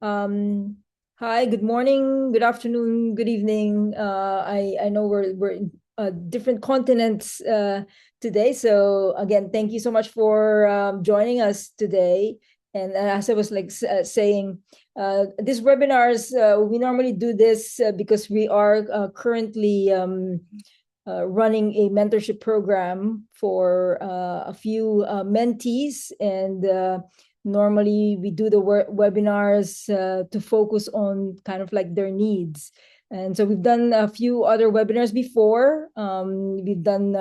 Hi, good morning, good afternoon, good evening. I know we're in different continents today. So again, thank you so much for joining us today. And as I was saying, these webinars, we normally do this because we are currently running a mentorship program for a few mentees, and normally we do the webinars to focus on kind of like their needs. And so we've done a few other webinars before. We've done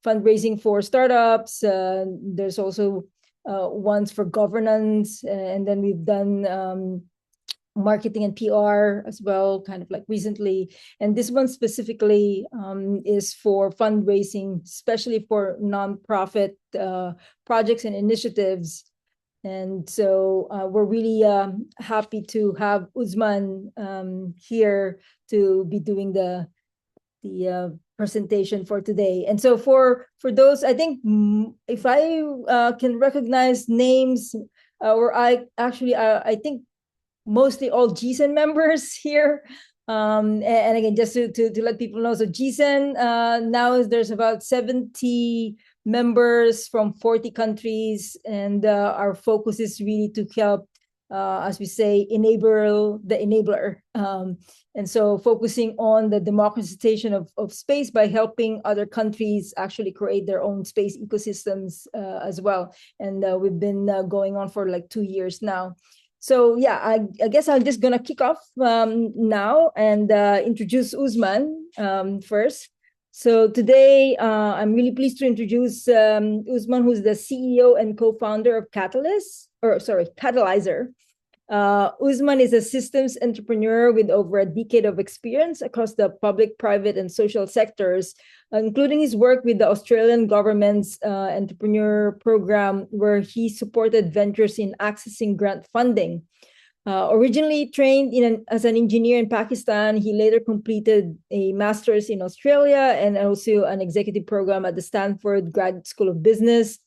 fundraising for startups. There's also ones for governance, and then we've done marketing and PR as well, kind of like recently. And this one specifically is for fundraising, especially for nonprofit projects and initiatives. And so we're really happy to have Usman here to be doing the presentation for today. And so for those, I think if I can recognize names, or I think mostly all GSEN members here. And again, just to let people know, so GSEN now there's about 70 members from 40 countries, and our focus is really to help, as we say, enable the enabler. And so focusing on the democratization of space by helping other countries actually create their own space ecosystems as well. And we've been going on for like 2 years now. So yeah, I guess I'm just gonna kick off now and introduce Usman first. So today, I'm really pleased to introduce Usman, who's the CEO and co-founder of Catalysr. Usman is a systems entrepreneur with over a decade of experience across the public, private, and social sectors, including his work with the Australian government's entrepreneur program, where he supported ventures in accessing grant funding. Originally trained as an engineer in Pakistan, he later completed a master's in Australia and also an executive program at the Stanford Graduate School of Business.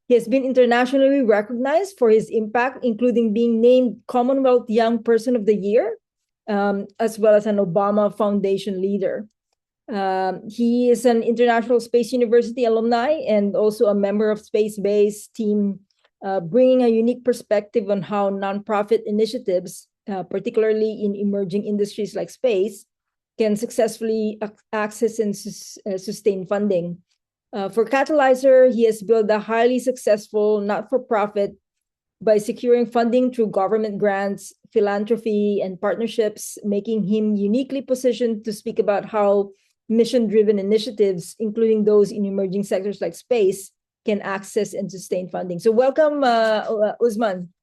He has been internationally recognized for his impact, including being named Commonwealth Young Person of the Year, as well as an Obama Foundation leader. He is an International Space University alumni and also a member of Space Base team, bringing a unique perspective on how nonprofit initiatives, particularly in emerging industries like space, can successfully access and sustain funding. For Catalysr, he has built a highly successful not-for-profit by securing funding through government grants, philanthropy, and partnerships, making him uniquely positioned to speak about how mission-driven initiatives, including those in emerging sectors like space, can access and sustain funding. So welcome, Usman.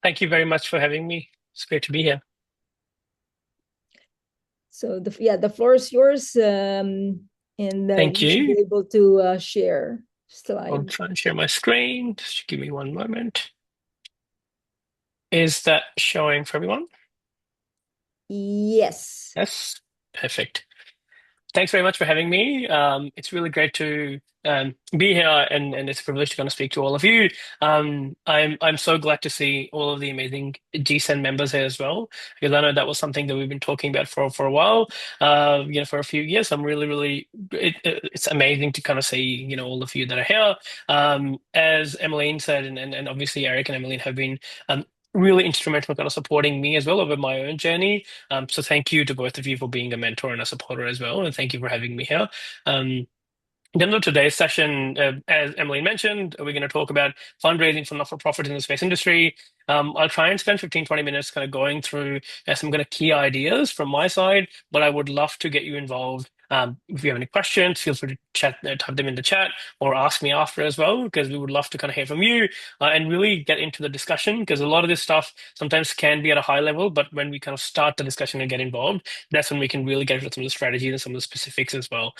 Thank you very much for having me. It's great to be here. So the floor is yours. And Thank you. Should be able to share slide. I'll try and share my screen. Just give me one moment. Is that showing for everyone? Yes. Yes, perfect. Thanks very much for having me. It's really great to be here, and it's a privilege to kind of speak to all of you. I'm so glad to see all of the amazing GSEN members here as well, because I know that was something that we've been talking about for a while, for a few years. I'm really it's amazing to kind of see all of you that are here. As Emmeline said, and obviously Eric and Emmeline have been really instrumental in kind of supporting me as well over my own journey. So thank you to both of you for being a mentor and a supporter as well, and thank you for having me here. In terms of today's session, as Emily mentioned, we're going to talk about fundraising for not-for-profit in the space industry. I'll try and spend 15-20 minutes kind of going through some kind of key ideas from my side, but I would love to get you involved. If you have any questions, feel free to type them in the chat or ask me after as well, because we would love to kind of hear from you and really get into the discussion, because a lot of this stuff sometimes can be at a high level, but when we kind of start the discussion and get involved, that's when we can really get into some of the strategies and some of the specifics as well.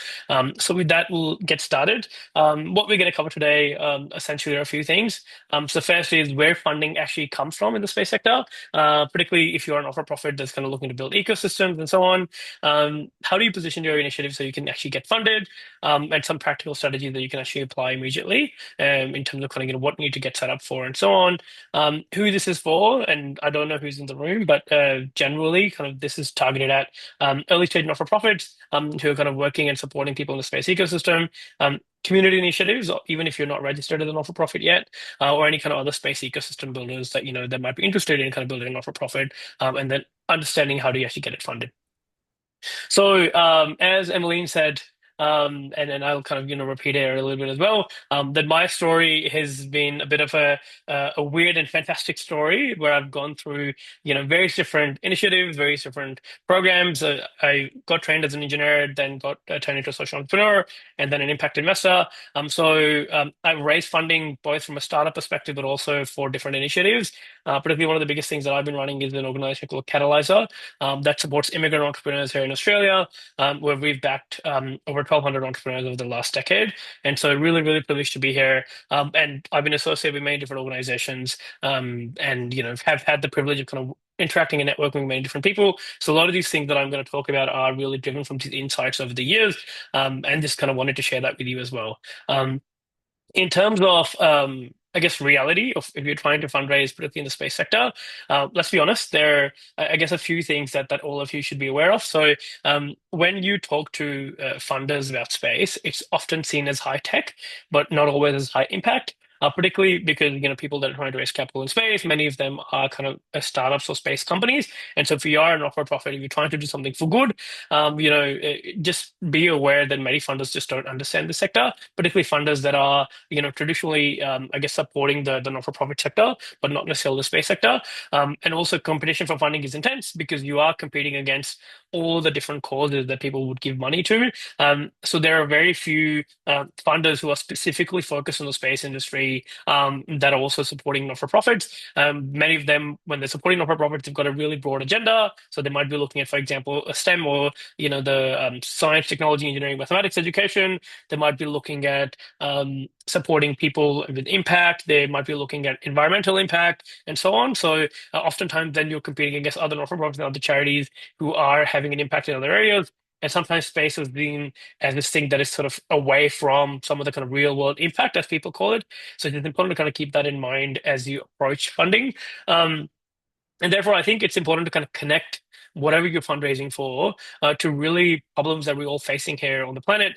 So with that, we'll get started. What we're going to cover today, essentially, are a few things. So first is where funding actually comes from in the space sector, particularly if you're a not-for-profit that's kind of looking to build ecosystems and so on. How do you position your initiative initiatives so you can actually get funded, and some practical strategies that you can actually apply immediately, in terms of kind of, what you need to get set up for and so on. Who this is for, and I don't know who's in the room, but generally, kind of this is targeted at early stage not-for-profits who are kind of working and supporting people in the space ecosystem, community initiatives, or even if you're not registered as a not-for-profit yet, or any kind of other space ecosystem builders that that might be interested in kind of building a not-for-profit, and then understanding how do you actually get it funded. So, as Emmeline said, and I'll kind of repeat it a little bit as well, that my story has been a bit of a weird and fantastic story where I've gone through various different initiatives, various different programs. I got trained as an engineer, then got turned into a social entrepreneur, and then an impact investor. I've raised funding both from a startup perspective, but also for different initiatives. Particularly one of the biggest things that I've been running is an organization called Catalysr, that supports immigrant entrepreneurs here in Australia, where we've backed over 1,200 entrepreneurs over the last decade. And so really, really privileged to be here. And I've been associated with many different organizations, and have had the privilege of kind of interacting and networking with many different people. So a lot of these things that I'm going to talk about are really driven from these insights over the years, and just kind of wanted to share that with you as well. In terms of, I guess, reality of if you're trying to fundraise, particularly in the space sector, let's be honest, there are, I guess, a few things that all of you should be aware of. So when you talk to funders about space, it's often seen as high tech, but not always as high impact. Particularly because people that are trying to raise capital in space, many of them are kind of startups or space companies, and so if you are a not-for-profit, if you're trying to do something for good, just be aware that many funders just don't understand the sector, particularly funders that are traditionally, I guess, supporting the not-for-profit sector, but not necessarily the space sector. And also competition for funding is intense because you are competing against all the different causes that people would give money to. So there are very few funders who are specifically focused on the space industry, that are also supporting not-for-profits. Many of them, when they're supporting not-for-profits, they've got a really broad agenda. So they might be looking at, for example, a STEM or the science, technology, engineering, mathematics education. They might be looking at supporting people with impact. They might be looking at environmental impact and so on. So oftentimes then you're competing against other not-for-profits and other charities who are having an impact in other areas. And sometimes space is being as this thing that is sort of away from some of the kind of real world impact, as people call it. So it's important to kind of keep that in mind as you approach funding. And therefore, I think it's important to kind of connect whatever you're fundraising for to really problems that we're all facing here on the planet,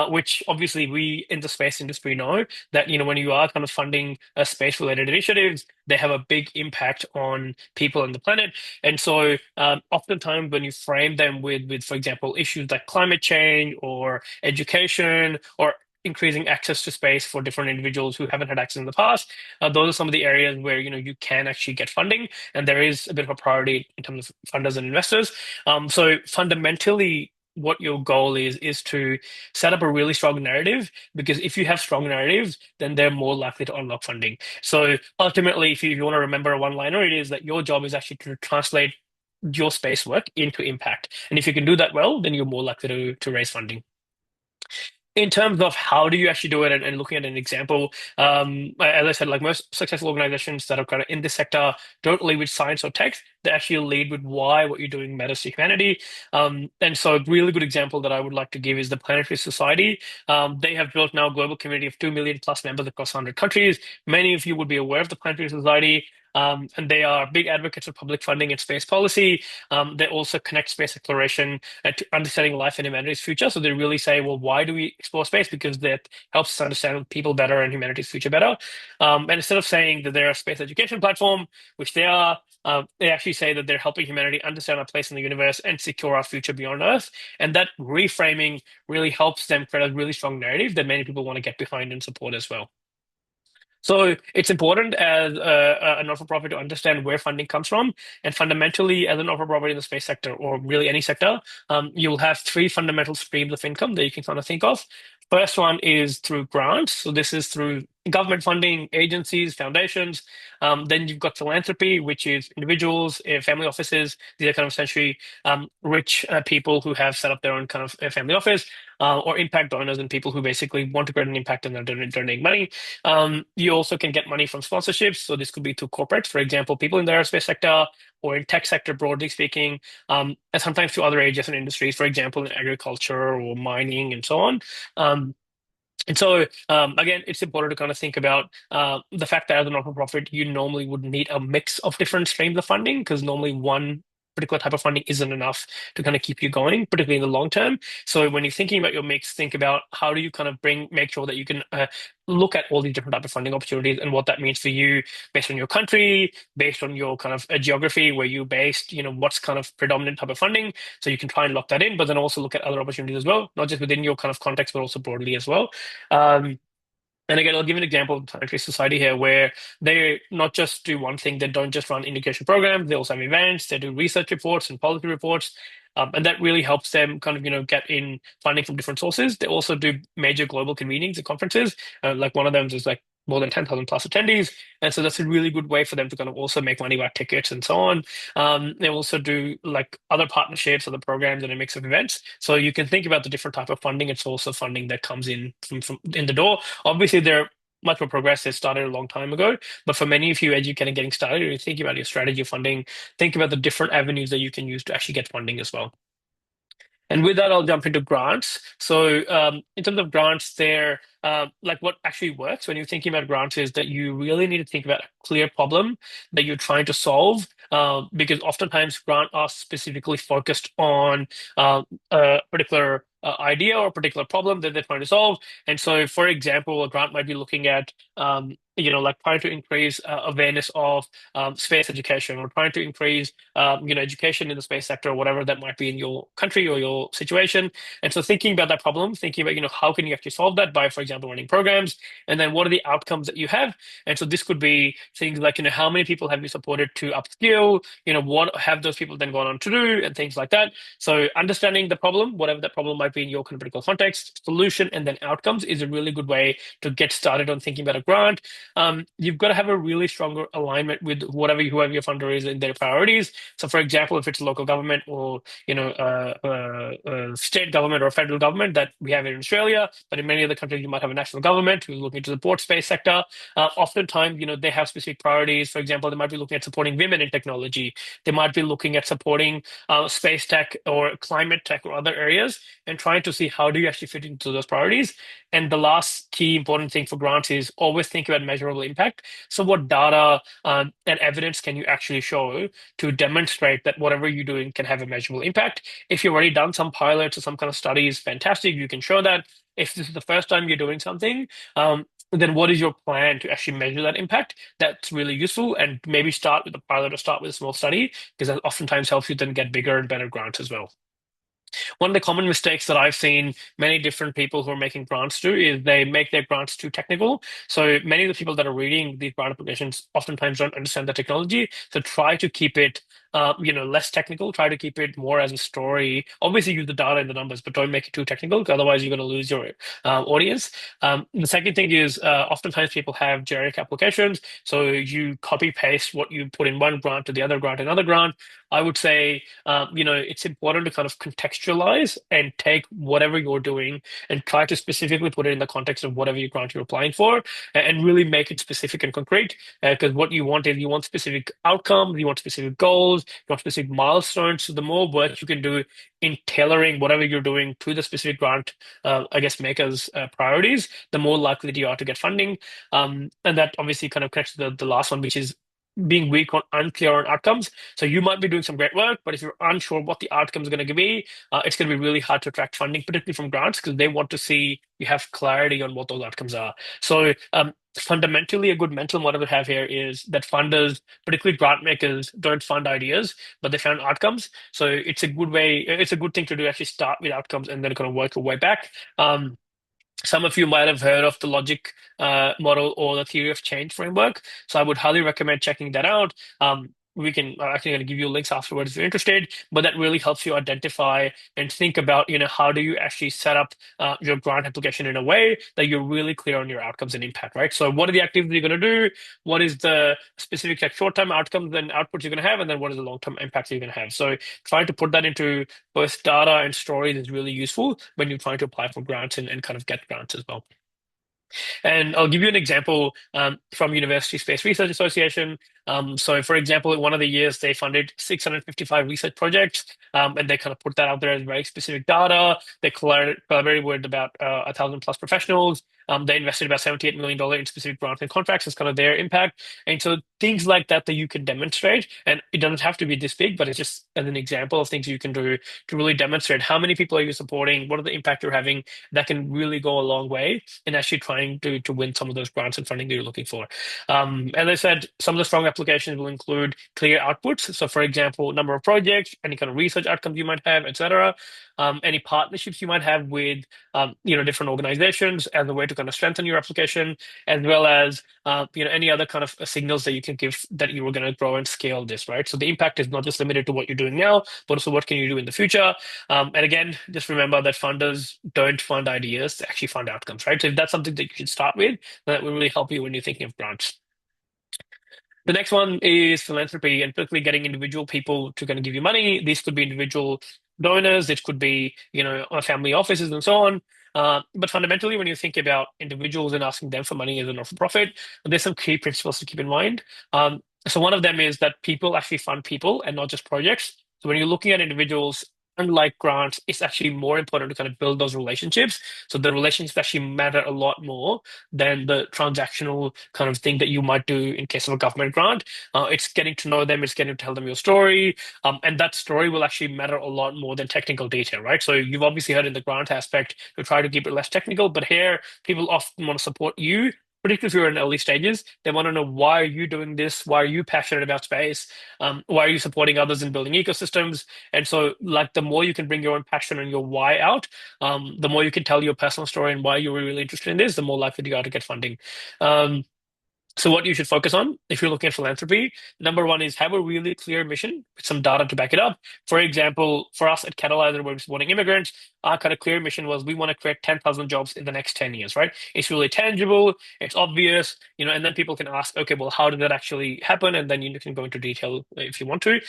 which obviously we in the space industry know that, when you are kind of funding space-related initiatives, they have a big impact on people on the planet. And so oftentimes when you frame them with, for example, issues like climate change or education or increasing access to space for different individuals who haven't had access in the past, those are some of the areas where you can actually get funding, and there is a bit of a priority in terms of funders and investors. So fundamentally, what your goal is to set up a really strong narrative, because if you have strong narratives, then they're more likely to unlock funding. So ultimately, if you want to remember a one-liner, it is that your job is actually to translate your space work into impact, and if you can do that well, then you're more likely to raise funding. In terms of how do you actually do it, and looking at an example, as I said, like most successful organizations that are kind of in this sector don't lead with science or tech. They actually lead with why what you're doing matters to humanity. And so a really good example that I would like to give is the Planetary Society. They have built now a global community of 2 million plus members across 100 countries. Many of you would be aware of the Planetary Society. And they are big advocates of public funding and space policy. They also connect space exploration to understanding life and humanity's future. So they really say, well, why do we explore space? Because that helps us understand people better and humanity's future better. And instead of saying that they're a space education platform, which they are, they actually say that they're helping humanity understand our place in the universe and secure our future beyond Earth. And that reframing really helps them create a really strong narrative that many people want to get behind and support as well. So it's important as a not-for-profit to understand where funding comes from. And fundamentally, as a not-for-profit in the space sector, or really any sector, you'll have three fundamental streams of income that you can kind of think of. First one is through grants. So this is through government funding, agencies, foundations. Then you've got philanthropy, which is individuals, family offices. These are kind of essentially rich people who have set up their own kind of family office, or impact donors and people who basically want to create an impact and they're donating money. You also can get money from sponsorships. So this could be to corporates, for example, people in the aerospace sector or in tech sector, broadly speaking, and sometimes to other adjacent industries, for example, in agriculture or mining and so on. Um, and so, again, it's important to kind of think about the fact that as a not-for-profit, you normally would need a mix of different streams of funding because normally one particular type of funding isn't enough to kind of keep you going, particularly in the long term. So when you're thinking about your mix, think about how do you kind of make sure that you can look at all these different type of funding opportunities and what that means for you based on your country, based on your kind of geography, where you're based, what's kind of predominant type of funding. So you can try and lock that in, but then also look at other opportunities as well, not just within your kind of context, but also broadly as well. Um, and again, I'll give an example of Planetary Society here, where they not just do one thing, they don't just run education programs, they also have events, they do research reports and policy reports. And that really helps them kind of, get in funding from different sources. They also do major global convenings and conferences. Like one of them is like more than 10,000 plus attendees. And so that's a really good way for them to kind of also make money by tickets and so on. They also do like other partnerships, other programs, and a mix of events. So you can think about the different type of funding. It's also funding that comes in from in the door. Obviously, they're much more progressive, started a long time ago. But for many of you, as you're kind of getting started, you're thinking about your strategy of funding, think about the different avenues that you can use to actually get funding as well. And with that, I'll jump into grants. So, in terms of grants, they're like what actually works when you're thinking about grants is that you really need to think about a clear problem that you're trying to solve, because oftentimes grants are specifically focused on a particular idea or a particular problem that they're trying to solve. And so, for example, a grant might be looking at like trying to increase awareness of space education or trying to increase education in the space sector or whatever that might be in your country or your situation. And so thinking about that problem, thinking about, how can you actually solve that by, for example, running programs, and then what are the outcomes that you have? And so this could be things like, how many people have you supported to upskill? What have those people then gone on to do and things like that. So understanding the problem, whatever that problem might be in your particular context, solution, and then outcomes is a really good way to get started on thinking about a grant. You've got to have a really strong alignment with whoever your funder is in their priorities. So, for example, if it's a local government or state government or federal government that we have in Australia, but in many other countries you might have a national government who's looking to support space sector. Oftentimes, they have specific priorities. For example, they might be looking at supporting women in technology. They might be looking at supporting space tech or climate tech or other areas, and trying to see how do you actually fit into those priorities. And the last key important thing for grants is always think about measurable impact. So what data and evidence can you actually show to demonstrate that whatever you're doing can have a measurable impact? If you've already done some pilots or some kind of studies, fantastic, you can show that. If this is the first time you're doing something, then what is your plan to actually measure that impact? That's really useful. And maybe start with a pilot or start with a small study, because that oftentimes helps you then get bigger and better grants as well. One of the common mistakes that I've seen many different people who are making grants do is they make their grants too technical. So many of the people that are reading these grant applications oftentimes don't understand the technology. So try to keep it, less technical. Try to keep it more as a story. Obviously, use the data and the numbers, but don't make it too technical, because otherwise you're going to lose your audience. The second thing is oftentimes people have generic applications. So you copy paste what you put in one grant to the other grant, another grant. I would say, it's important to kind of contextualize and take whatever you're doing and try to specifically put it in the context of whatever grant you're applying for, and really make it specific and concrete. Because what you want is you want specific outcomes, you want specific goals, you want specific milestones. So the more work you can do in tailoring whatever you're doing to the specific grant, makers' priorities, the more likely that you are to get funding. And that obviously kind of connects to the last one, which is being weak on unclear on outcomes. So you might be doing some great work, but if you're unsure what the outcome is going to be, it's going to be really hard to attract funding, particularly from grants, because they want to see you have clarity on what those outcomes are. So fundamentally, a good mental model to have here is that funders, particularly grant makers, don't fund ideas, but they fund outcomes. So it's a good way, it's a good thing to do, actually start with outcomes and then kind of work your way back. Some of you might have heard of the logic model or the theory of change framework. So I would highly recommend checking that out. we can actually going to give you links afterwards if you're interested, but that really helps you identify and think about, how do you actually set up your grant application in a way that you're really clear on your outcomes and impact, right? So what are the activities you're going to do? What is the specific like short-term outcomes and outputs you're going to have? And then what is the long-term impacts you're going to have? So trying to put that into both data and stories is really useful when you're trying to apply for grants and kind of get grants as well. And I'll give you an example from University Space Research Association. So, for example, in one of the years, they funded 655 research projects, and they kind of put that out there as very specific data. They collaborated with about 1,000 plus professionals. They invested about $78 million in specific grants and contracts as kind of their impact. And so things like that you can demonstrate, and it doesn't have to be this big, but it's just as an example of things you can do to really demonstrate how many people are you supporting, what are the impact you're having, that can really go a long way in actually trying to win some of those grants and funding that you're looking for. As I said, some of the strong applications will include clear outputs. So, for example, number of projects, any kind of research outcomes you might have, etc. Any partnerships you might have with different organizations as a way to kind of strengthen your application, as well as any other kind of signals that you can give that you were going to grow and scale this, right? So the impact is not just limited to what you're doing now, but also what can you do in the future. And again, just remember that funders don't fund ideas, they actually fund outcomes, right? So if that's something that you should start with, then that will really help you when you're thinking of grants. The next one is philanthropy, and particularly getting individual people to kind of give you money. These could be individual donors, it could be, family offices and so on. But fundamentally, when you think about individuals and asking them for money as a not-for-profit, there's some key principles to keep in mind. So one of them is that people actually fund people and not just projects. So when you're looking at individuals, unlike grants, it's actually more important to kind of build those relationships. So the relationships actually matter a lot more than the transactional kind of thing that you might do in case of a government grant. It's getting to know them, it's getting to tell them your story, and that story will actually matter a lot more than technical detail, right? So you've obviously heard in the grant aspect to try to keep it less technical, but here people often want to support you. Particularly if you're in early stages, they want to know, why are you doing this? Why are you passionate about space? Why are you supporting others in building ecosystems? And so, like, the more you can bring your own passion and your why out, the more you can tell your personal story and why you're really interested in this, the more likely you are to get funding. Um, so what you should focus on if you're looking at philanthropy, number one is have a really clear mission with some data to back it up. For example, for us at Catalysr, we're supporting immigrants. Our kind of clear mission was we want to create 10,000 jobs in the next 10 years, right? It's really tangible, it's obvious, and then people can ask, okay, well, how did that actually happen? And then you can go into detail if you want to.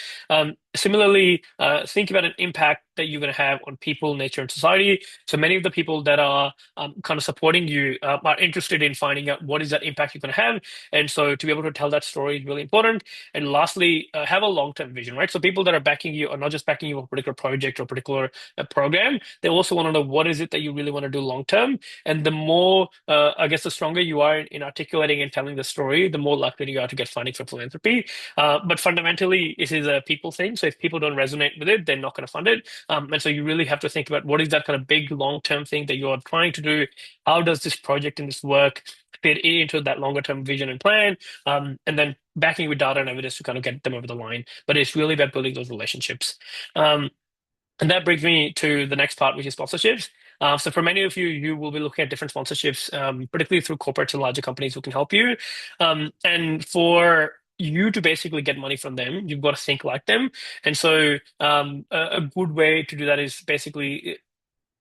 Similarly, think about an impact that you're going to have on people, nature, and society. So many of the people that are kind of supporting you are interested in finding out what is that impact you're going to have. And so to be able to tell that story is really important. And lastly, have a long-term vision, right? So people that are backing you are not just backing you for a particular project or a particular program. They also want to know what is it that you really want to do long-term. And the more, I guess, the stronger you are in articulating and telling the story, the more likely you are to get funding for philanthropy. But fundamentally, it is a people thing. So if people don't resonate with it, they're not going to fund it. And so you really have to think about what is that kind of big long-term thing that you're trying to do? How does this project and this work fit into that longer term vision and plan, and then backing with data and evidence to kind of get them over the line. But it's really about building those relationships. And that brings me to the next part, which is sponsorships. So for many of you, you will be looking at different sponsorships, particularly through corporates and larger companies who can help you. And for you to basically get money from them, you've got to think like them. And so a good way to do that is basically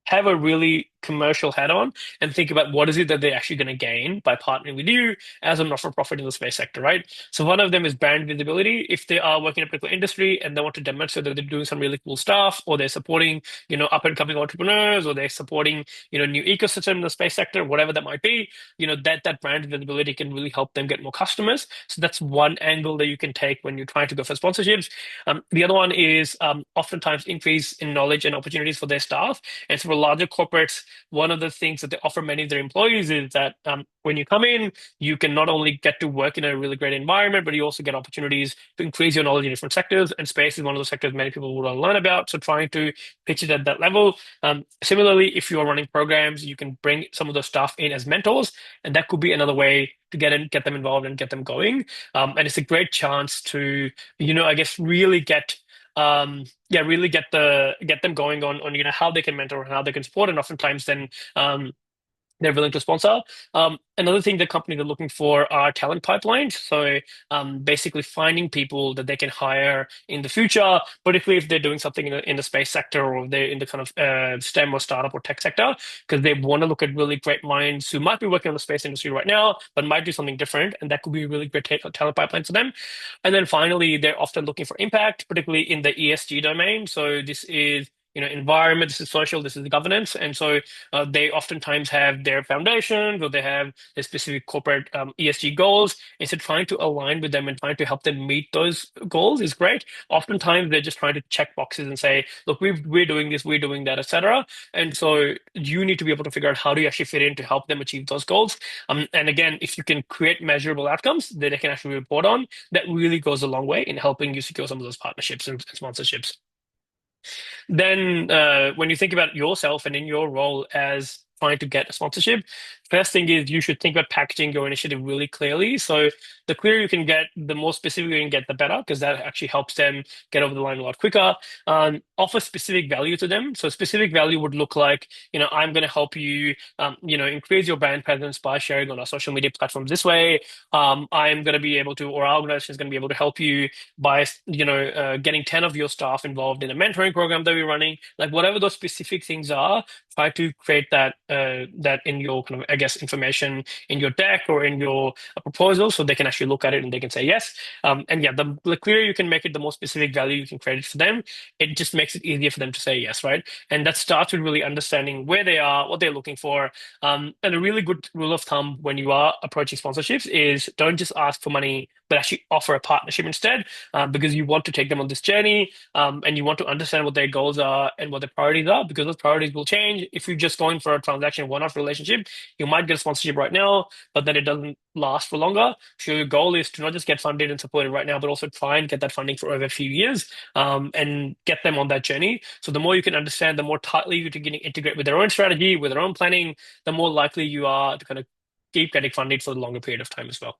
have a really commercial hat on and think about what is it that they're actually going to gain by partnering with you as a not-for-profit in the space sector, right? So one of them is brand visibility. If they are working in a particular industry and they want to demonstrate that they're doing some really cool stuff, or they're supporting, up-and-coming entrepreneurs, or they're supporting, new ecosystem in the space sector, whatever that might be, that brand visibility can really help them get more customers. So that's one angle that you can take when you're trying to go for sponsorships. The other one is oftentimes increase in knowledge and opportunities for their staff. And so for larger corporates, one of the things that they offer many of their employees is that when you come in, you can not only get to work in a really great environment, but you also get opportunities to increase your knowledge in different sectors. And space is one of those sectors many people would want to learn about. So trying to pitch it at that level. Similarly, if you're running programs, you can bring some of the staff in as mentors, and that could be another way to get them involved and get them going. And it's a great chance to, I guess, really really get them going on how they can mentor and how they can support. And oftentimes then they're willing to sponsor. Another thing that companies are looking for are talent pipelines. So basically finding people that they can hire in the future, particularly if they're doing something in the space sector or they're in the kind of STEM or startup or tech sector, because they want to look at really great minds who might be working in the space industry right now, but might do something different. And that could be a really great talent pipeline for them. And then finally, they're often looking for impact, particularly in the ESG domain. So this is environment, this is social, this is governance. And so they oftentimes have their foundations or they have their specific corporate ESG goals. Instead, trying to align with them and trying to help them meet those goals is great. Oftentimes, they're just trying to check boxes and say, look, we're doing this, we're doing that, etc. And so you need to be able to figure out how do you actually fit in to help them achieve those goals. And again, if you can create measurable outcomes that they can actually report on, that really goes a long way in helping you secure some of those partnerships and sponsorships. Then, when you think about yourself and in your role as trying to get a sponsorship, first thing is you should think about packaging your initiative really clearly. So the clearer you can get, the more specific you can get, the better, because that actually helps them get over the line a lot quicker. Offer specific value to them. So specific value would look like, I'm going to help you, increase your brand presence by sharing on our social media platforms this way. I'm going to be able to, or our organization is going to be able to help you by, getting 10 of your staff involved in a mentoring program that we're running. Like whatever those specific things are, try to create that in your kind of, I guess, information in your deck or in your proposal, so they can actually look at it and they can say yes. And yeah, the clearer you can make it, the more specific value you can create it for them. It just makes it easier for them to say yes, right? And that starts with really understanding where they are, what they're looking for. And a really good rule of thumb when you are approaching sponsorships is don't just ask for money, but actually offer a partnership instead, because you want to take them on this journey, and you want to understand what their goals are and what their priorities are, because those priorities will change. If you're just going for a transaction one-off relationship, you might get a sponsorship right now, but then it doesn't last for longer. So your goal is to not just get funded and supported right now, but also try and get that funding for over a few years, and get them on that journey. So the more you can understand, the more tightly you can integrate with their own strategy, with their own planning, the more likely you are to kind of keep getting funded for a longer period of time as well.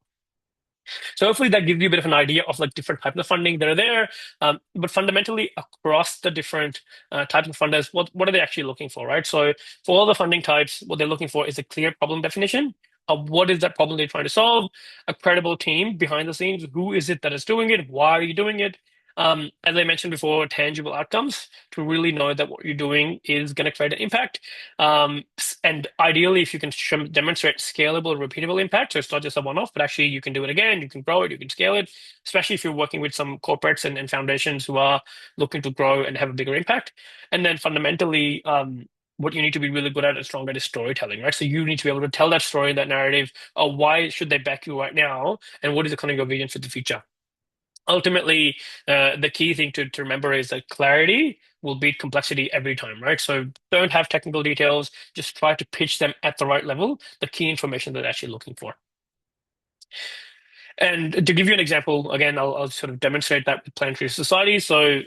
So hopefully that gives you a bit of an idea of like different types of funding that are there. But fundamentally across the different types of funders, what are they actually looking for, right? So for all the funding types, what they're looking for is a clear problem definition of what is that problem they're trying to solve, a credible team behind the scenes. Who is it that is doing it? Why are you doing it? As I mentioned before, tangible outcomes to really know that what you're doing is going to create an impact. And ideally, if you can demonstrate scalable and repeatable impact, so it's not just a one-off, but actually you can do it again, you can grow it, you can scale it, especially if you're working with some corporates and foundations who are looking to grow and have a bigger impact. And then fundamentally, what you need to be really good at and strong at is storytelling, right? So you need to be able to tell that story, that narrative, of why should they back you right now, and what is the kind of your vision for the future. Ultimately, the key thing to remember is that clarity will beat complexity every time, right? So don't have technical details, just try to pitch them at the right level, the key information that they're actually looking for. And to give you an example, again, I'll sort of demonstrate that with Planetary Society. So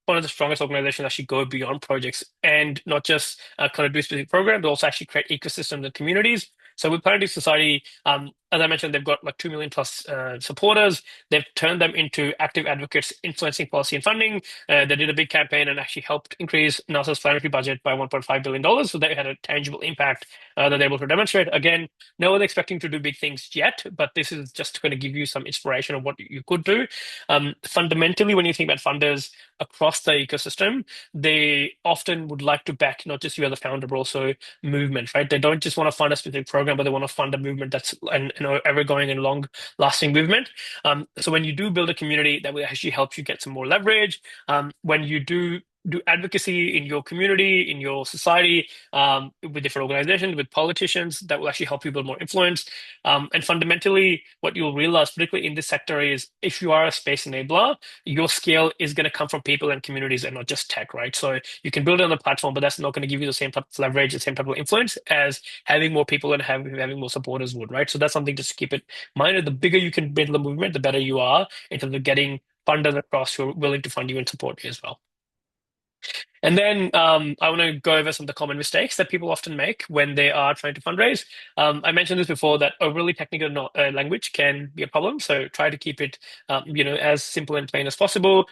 one of the strongest organizations actually go beyond projects and not just kind of do specific programs, but also actually create ecosystems and communities. So with Planetary Society, as I mentioned, they've got like 2 million plus supporters. They've turned them into active advocates influencing policy and funding. They did a big campaign and actually helped increase NASA's planetary budget by $1.5 billion. So they had a tangible impact that they're able to demonstrate. Again, no one's expecting to do big things yet, but this is just going to give you some inspiration of what you could do. Fundamentally, when you think about funders across the ecosystem, they often would like to back not just you as a founder, but also movement, right? They don't just want to fund a specific program, but they want to fund a movement that's an ever-going and long-lasting movement. So when you do build a community, that will actually help you get some more leverage. When you do advocacy in your community, in your society, with different organizations, with politicians, that will actually help you build more influence. And fundamentally, what you'll realize, particularly in this sector, is if you are a space enabler, your scale is going to come from people and communities and not just tech, right? So you can build it on the platform, but that's not going to give you the same type of leverage, the same type of influence as having more people and having more supporters would, right? So that's something just to keep in mind. The bigger you can build the movement, the better you are in terms of getting funders across who are willing to fund you and support you as well. And then I want to go over some of the common mistakes that people often make when they are trying to fundraise. I mentioned this before that overly technical language can be a problem, so try to keep it, as simple and plain as possible.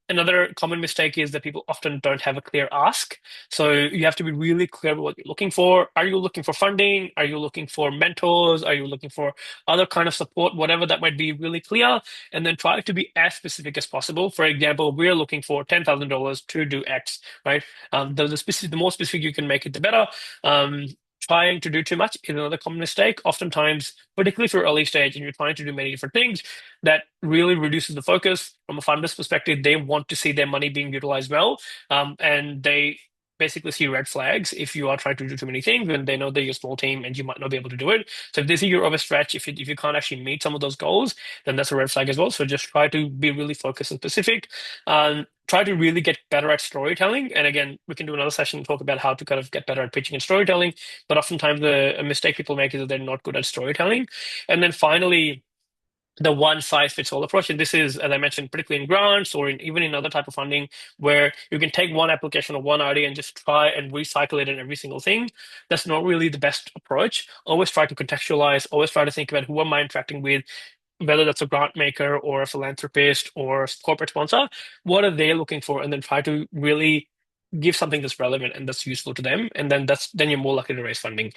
Another common mistake is that people often don't have a clear ask. So you have to be really clear about what you're looking for. Are you looking for funding? Are you looking for mentors? Are you looking for other kind of support? Whatever that might be, really clear, and then try to be as specific as possible. For example, we're looking for $10,000 to do X, right? The more specific you can make it, the better. Trying to do too much is another common mistake. Oftentimes, particularly for early stage, and you're trying to do many different things, that really reduces the focus. From a funder's perspective, they want to see their money being utilized well, and they basically see red flags if you are trying to do too many things, and they know that you're a small team and you might not be able to do it. So if they see you're overstretched, if you can't actually meet some of those goals, then that's a red flag as well. So just try to be really focused and specific. Try to really get better at storytelling. And again, we can do another session and talk about how to kind of get better at pitching and storytelling. But oftentimes a mistake people make is that they're not good at storytelling. And then finally, the one size fits all approach. And this is, as I mentioned, particularly in grants or even in other type of funding, where you can take one application or one idea and just try and recycle it in every single thing. That's not really the best approach. Always try to contextualize, always try to think about who am I interacting with, whether that's a grant maker or a philanthropist or a corporate sponsor, what are they looking for? And then try to really give something that's relevant and that's useful to them. And then you're more likely to raise funding.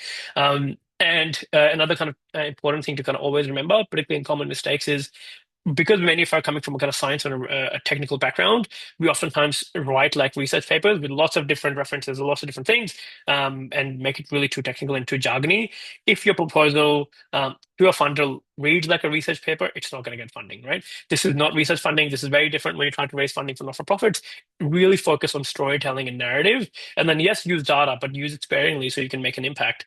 And another kind of important thing to kind of always remember, particularly in common mistakes, is because many of us are coming from a kind of science and a technical background, we oftentimes write like research papers with lots of different references and lots of different things, and make it really too technical and too jargony. If your proposal to a funder reads like a research paper, it's not going to get funding, right? This is not research funding. This is very different when you're trying to raise funding for not-for-profits. Really focus on storytelling and narrative, and then yes, use data, but use it sparingly so you can make an impact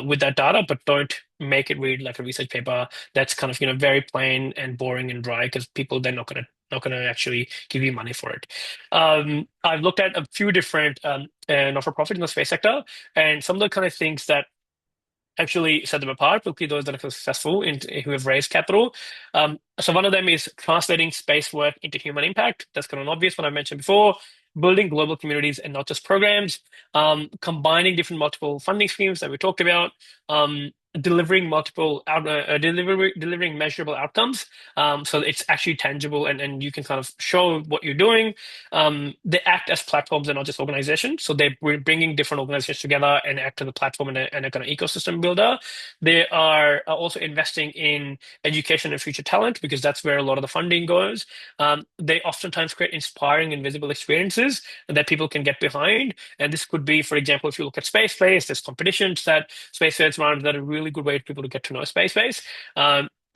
with that data, but don't make it read like a research paper that's kind of very plain and boring and dry, because people they're not gonna actually give you money for it. I've looked at a few different not-for-profit in the space sector, and some of the kind of things that actually set them apart, particularly those that are successful in who have raised capital. So one of them is translating space work into human impact. That's kind of an obvious one I mentioned before. Building global communities and not just programs. Combining different multiple funding schemes that we talked about. Delivering delivering measurable outcomes, so it's actually tangible and you can kind of show what you're doing. They act as platforms and not just organizations, so we're bringing different organizations together and act as a platform and a kind of ecosystem builder. They are also investing in education and future talent, because that's where a lot of the funding goes. They oftentimes create inspiring and visible experiences that people can get behind, and this could be, for example, if you look at Space Place, there's competitions that Space Fairs run that are really good way for people to get to know Space.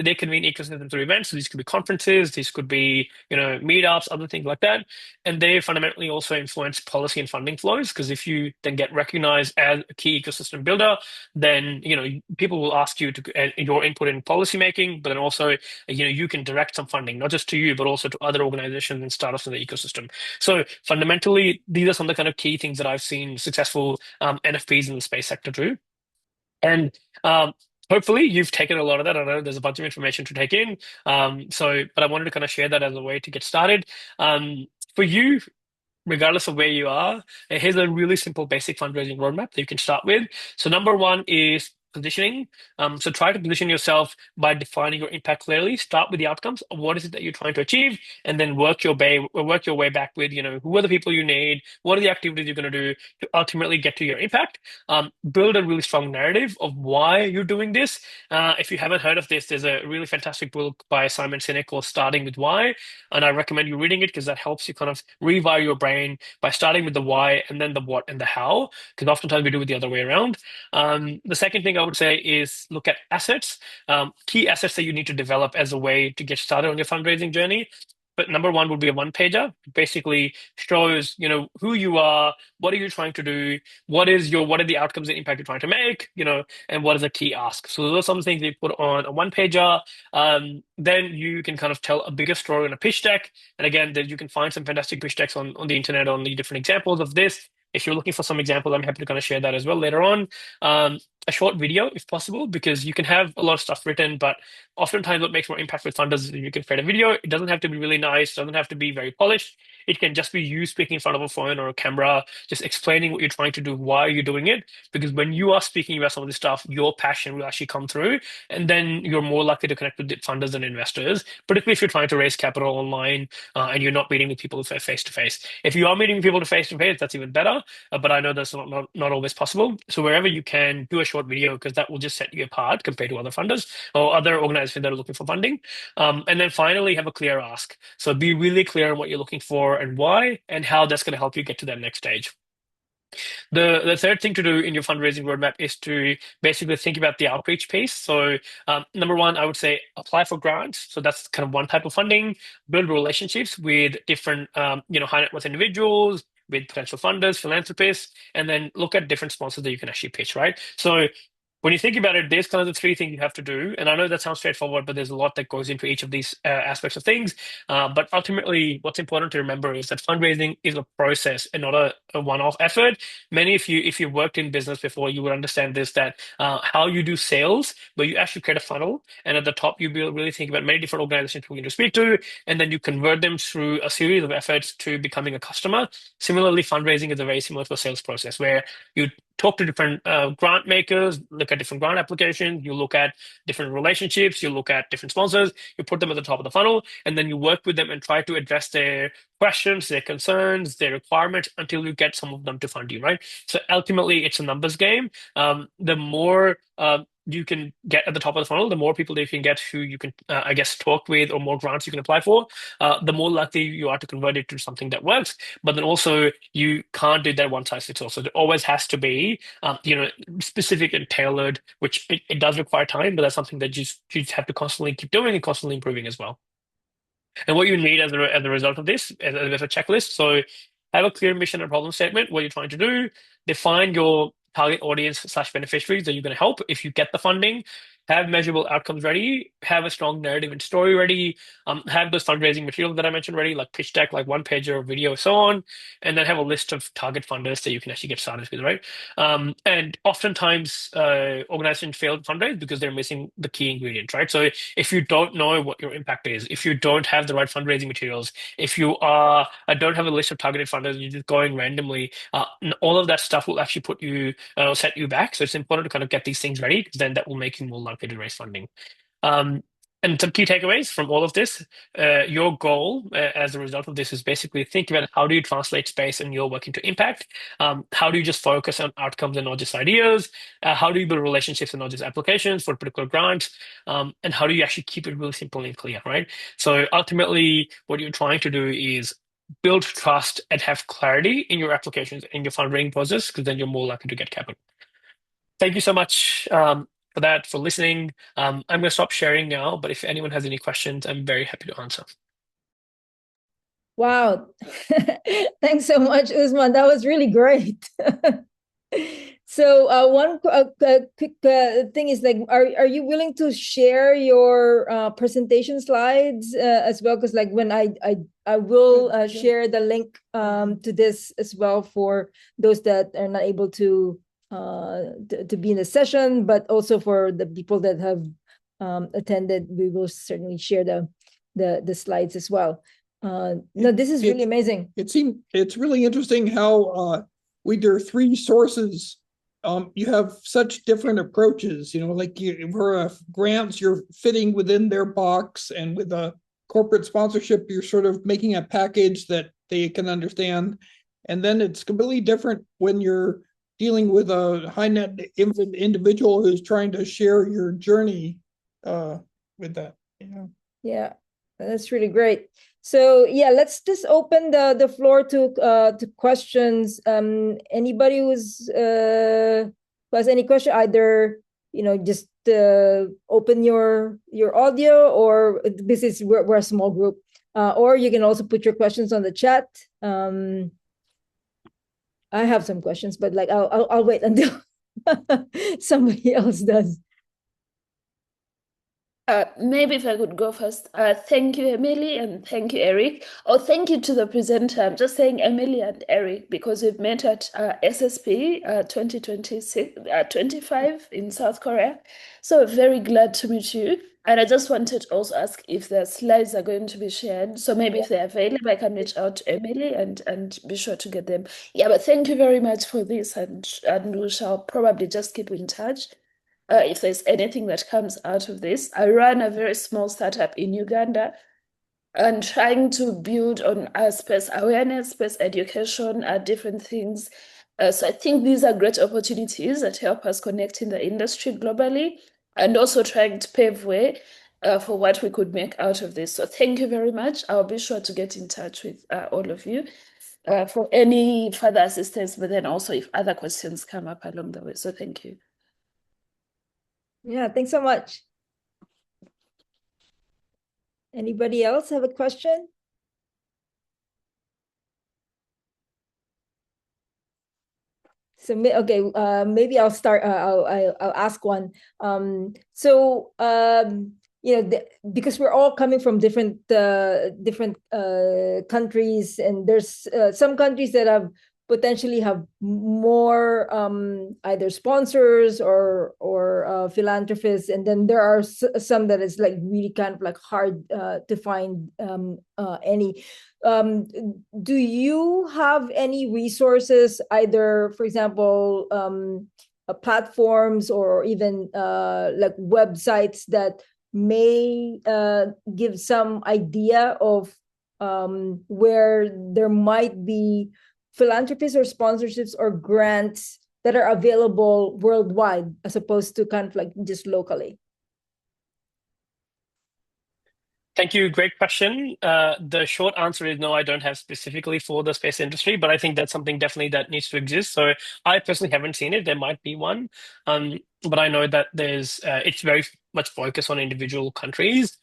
They convene ecosystems through events. So these could be conferences, these could be, meetups, other things like that. And they fundamentally also influence policy and funding flows, because if you then get recognized as a key ecosystem builder, then, people will ask you to your input in policy making, but then also, you can direct some funding, not just to you, but also to other organizations and startups in the ecosystem. So fundamentally, these are some of the kind of key things that I've seen successful NFPs in the space sector do. And hopefully you've taken a lot of that. I know there's a bunch of information to take in. But I wanted to kind of share that as a way to get started. For you, regardless of where you are, here's a really simple basic fundraising roadmap that you can start with. So number one is positioning. So try to position yourself by defining your impact clearly. Start with the outcomes of what is it that you're trying to achieve, and then work your way back with, who are the people you need, what are the activities you're going to do to ultimately get to your impact. Build a really strong narrative of why you're doing this. If you haven't heard of this, there's a really fantastic book by Simon Sinek called Starting with Why, and I recommend you reading it because that helps you kind of rewire your brain by starting with the why and then the what and the how, because oftentimes we do it the other way around. The second thing I would say is look at assets, key assets that you need to develop as a way to get started on your fundraising journey. But number one would be a one-pager. Basically shows, who you are, what are you trying to do, what are the outcomes and impact you're trying to make, and what is a key ask. So those are some things you put on a one-pager. Then you can kind of tell a bigger story in a pitch deck. And again, you can find some fantastic pitch decks on the internet on the different examples of this. If you're looking for some examples, I'm happy to kind of share that as well later on. A short video, if possible, because you can have a lot of stuff written, but oftentimes what makes more impact with funders is you can create a video. It doesn't have to be really nice, doesn't have to be very polished. It can just be you speaking in front of a phone or a camera, just explaining what you're trying to do, why you're doing it. Because when you are speaking about some of this stuff, your passion will actually come through, and then you're more likely to connect with the funders and investors, particularly if you're trying to raise capital online and you're not meeting with people face to face. If you are meeting people face to face, that's even better. But I know that's not always possible. So wherever you can, do a short video because that will just set you apart compared to other funders or other organizations that are looking for funding. And then finally, have a clear ask. So be really clear on what you're looking for and why, and how that's going to help you get to that next stage. The third thing to do in your fundraising roadmap is to basically think about the outreach piece. So number one, I would say apply for grants. So that's kind of one type of funding. Build relationships with different high net worth individuals, with potential funders, philanthropists, and then look at different sponsors that you can actually pitch, right? So when you think about it, there's kind of the three things you have to do. And I know that sounds straightforward, but there's a lot that goes into each of these aspects of things. But ultimately, what's important to remember is that fundraising is a process and not a one-off effort. Many of you, if you've worked in business before, you would understand this, that how you do sales, but you actually create a funnel. And at the top, you will really think about many different organizations we're going to speak to, and then you convert them through a series of efforts to becoming a customer. Similarly, fundraising is a very similar to a sales process where you talk to different grant makers, look at different grant applications, you look at different relationships, you look at different sponsors, you put them at the top of the funnel, and then you work with them and try to address their questions, their concerns, their requirements until you get some of them to fund you, right? So ultimately, it's a numbers game. The more you can get at the top of the funnel, the more people that you can get who you can, I guess, talk with, or more grants you can apply for, the more likely you are to convert it to something that works. But then also, you can't do that one size fits all. So there always has to be, specific and tailored, which it does require time, but that's something that you just have to constantly keep doing and constantly improving as well. And what you need as a result of this, as a checklist, so have a clear mission and problem statement, what you're trying to do, define your target audience / beneficiaries that you're going to help if you get the funding, have measurable outcomes ready, have a strong narrative and story ready, have those fundraising materials that I mentioned ready, like pitch deck, like one pager, video, so on, and then have a list of target funders that you can actually get started with, right? And oftentimes, organizations fail to fundraise because they're missing the key ingredient, right? So if you don't know what your impact is, if you don't have the right fundraising materials, if you don't have a list of targeted funders, you're just going randomly, all of that stuff will actually set you back. So it's important to kind of get these things ready, because then that will make you more likely to raise funding. And some key takeaways from all of this. Your goal as a result of this is basically think about how do you translate space and your work into impact? How do you just focus on outcomes and not just ideas? How do you build relationships and not just applications for particular grants? And how do you actually keep it really simple and clear, right? So ultimately, what you're trying to do is build trust and have clarity in your applications and your fundraising process, because then you're more likely to get capital. Thank you so much for listening. I'm going to stop sharing now, but if anyone has any questions, I'm very happy to answer. Wow. Thanks so much, Usman. That was really great. So one quick thing is, like, are you willing to share your presentation slides as well? Because like when I will share the link to this as well for those that are not able to be in the session, but also for the people that have attended, we will certainly share the slides as well. No, this is really amazing. It's really interesting how with your three sources, you have such different approaches. Like for grants, you're fitting within their box, and with a corporate sponsorship, you're sort of making a package that they can understand. And then it's completely different when you're dealing with a high net individual who's trying to share your journey with that. Yeah, that's really great. So yeah, let's just open the floor to questions. Anybody who has any question, either just open your audio, or we're a small group, or you can also put your questions on the chat. I have some questions, but like I'll wait until somebody else does. Maybe if I could go first. Thank you, Emily, and thank you, Eric. Oh, thank you to the presenter. I'm just saying Emily and Eric because we've met at SSP 2026, 25 in South Korea. So very glad to meet you. And I just wanted to also ask if the slides are going to be shared. So maybe if they're available, I can reach out to Emily and be sure to get them. Yeah, but thank you very much for this, and we shall probably just keep in touch if there's anything that comes out of this. I run a very small startup in Uganda and trying to build on space awareness, space education, different things. So I think these are great opportunities that help us connect in the industry globally and also trying to pave way for what we could make out of this. So thank you very much. I'll be sure to get in touch with all of you for any further assistance, but then also if other questions come up along the way. So thank you. Yeah, thanks so much. Anybody else have a question? So okay, maybe I'll start. I'll ask one. Because we're all coming from different countries, and there's some countries that potentially have more either sponsors or philanthropists, and then there are some that is like really kind of like hard to find any. Do you have any resources, either, for example, platforms or even like websites that may give some idea of where there might be philanthropies or sponsorships or grants that are available worldwide as opposed to kind of like just locally? Thank you. Great question. The short answer is no, I don't have specifically for the space industry, but I think that's something definitely that needs to exist. So I personally haven't seen it. There might be one, but I know that it's very much focused on individual countries.